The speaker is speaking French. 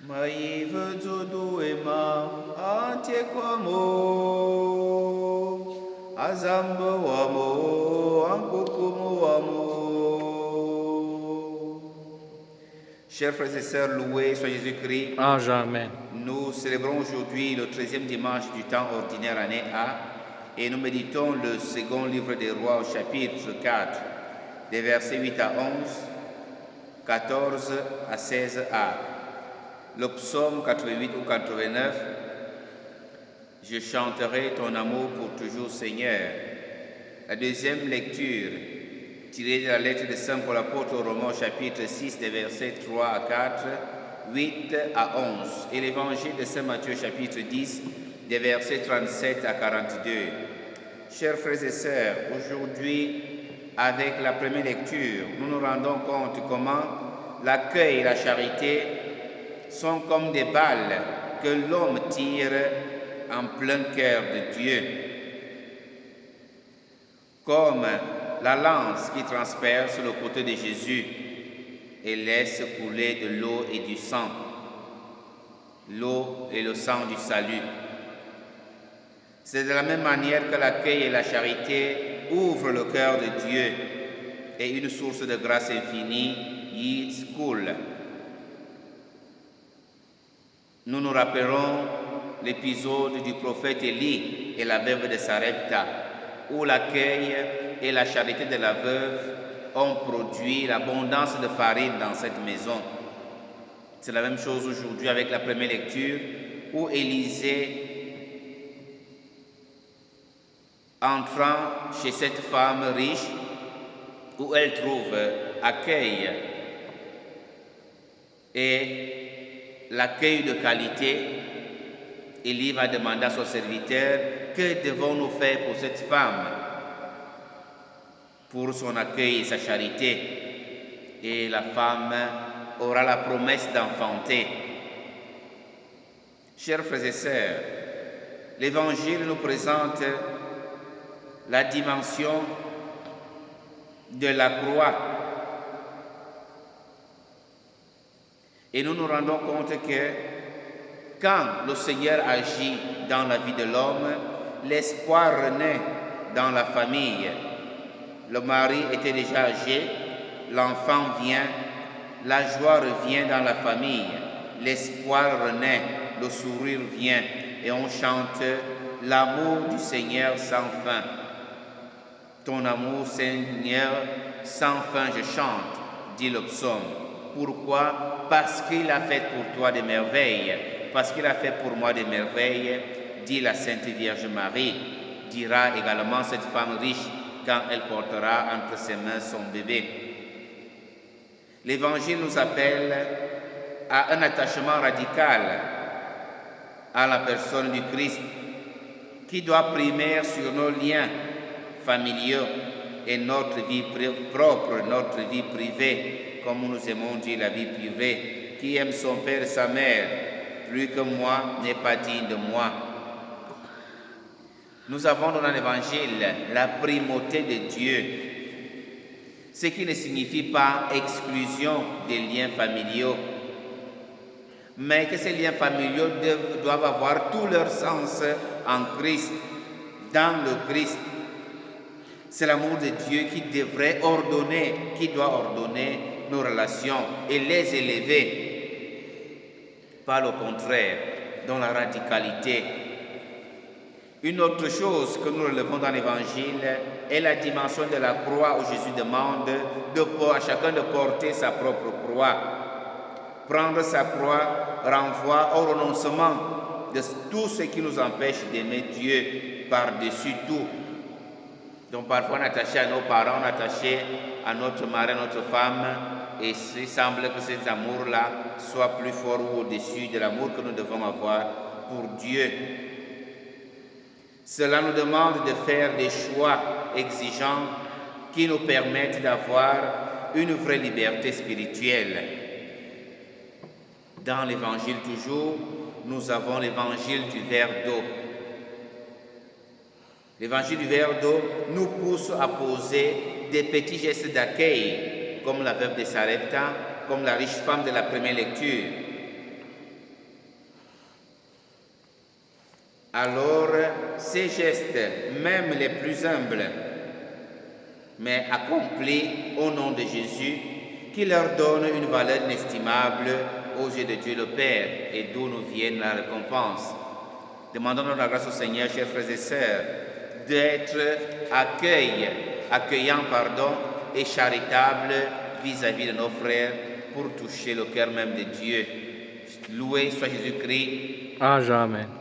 Maiva Zodo Ema Antiequamo Azamba Wamo Ankokumo Wamo. Chers frères et sœurs, loués soit Jésus-Christ. Amen. Nous célébrons aujourd'hui le 13e dimanche du temps ordinaire année A et nous méditons le second livre des rois au chapitre 4, des versets 8 à 11, 14 à 16a. Le psaume 88 ou 89, je chanterai ton amour pour toujours Seigneur. La deuxième lecture, tirée de la lettre de Saint Paul apôtre aux Romains chapitre 6 des versets 3 à 4, 8 à 11. Et l'évangile de Saint Matthieu chapitre 10 des versets 37 à 42. Chers frères et sœurs, aujourd'hui, avec la première lecture, nous nous rendons compte comment l'accueil et la charité sont comme des balles que l'homme tire en plein cœur de Dieu. Comme la lance qui transperce le côté de Jésus et laisse couler de l'eau et du sang. L'eau et le sang du salut. C'est de la même manière que l'accueil et la charité ouvrent le cœur de Dieu et une source de grâce infinie y coule. Nous nous rappelons l'épisode du prophète Élie et la veuve de Sarepta, où l'accueil et la charité de la veuve ont produit l'abondance de farine dans cette maison. C'est la même chose aujourd'hui avec la première lecture, où Élisée, entrant chez cette femme riche, où elle trouve accueil et l'accueil de qualité, Élie va demander à son serviteur, que devons-nous faire pour cette femme, pour son accueil et sa charité? Et la femme aura la promesse d'enfanter. Chers frères et sœurs, l'Évangile nous présente la dimension de la croix. Et nous nous rendons compte que quand le Seigneur agit dans la vie de l'homme, l'espoir renaît dans la famille. Le mari était déjà âgé, l'enfant vient, la joie revient dans la famille, l'espoir renaît, le sourire vient et on chante l'amour du Seigneur sans fin. Ton amour, Seigneur, sans fin je chante, dit le psaume. Pourquoi? Parce qu'il a fait pour toi des merveilles. Parce qu'il a fait pour moi des merveilles, dit la Sainte Vierge Marie, dira également cette femme riche quand elle portera entre ses mains son bébé. L'Évangile nous appelle à un attachement radical à la personne du Christ qui doit primer sur nos liens familiaux et notre vie propre, notre vie privée, comme nous aimons dire la vie privée. Qui aime son père et sa mère plus que moi n'est pas digne de moi. Nous avons dans l'Évangile la primauté de Dieu, ce qui ne signifie pas exclusion des liens familiaux, mais que ces liens familiaux doivent avoir tout leur sens en Christ, dans le Christ. C'est l'amour de Dieu qui devrait ordonner, qui doit ordonner nos relations et les élever. Pas le contraire, dans la radicalité. Une autre chose que nous relevons dans l'Évangile est la dimension de la croix où Jésus demande à chacun de porter sa propre croix. Prendre sa croix renvoie au renoncement de tout ce qui nous empêche d'aimer Dieu par-dessus tout. Donc parfois on est attaché à nos parents, on est attaché à notre mari, à notre femme, et il semble que ces amours-là soient plus forts ou au-dessus de l'amour que nous devons avoir pour Dieu. Cela nous demande de faire des choix exigeants qui nous permettent d'avoir une vraie liberté spirituelle. Dans l'Évangile toujours, nous avons l'Évangile du verre d'eau. L'Évangile du verre d'eau nous pousse à poser des petits gestes d'accueil, comme la veuve de Sarepta, comme la riche femme de la première lecture. alors ces gestes, même les plus humbles, mais accomplis au nom de Jésus, qui leur donne une valeur inestimable aux yeux de Dieu le Père et d'où nous vienne la récompense. Demandons la grâce au Seigneur, chers frères et sœurs, d'être accueillants et charitables vis-à-vis de nos frères pour toucher le cœur même de Dieu. Loué soit Jésus-Christ. À jamais.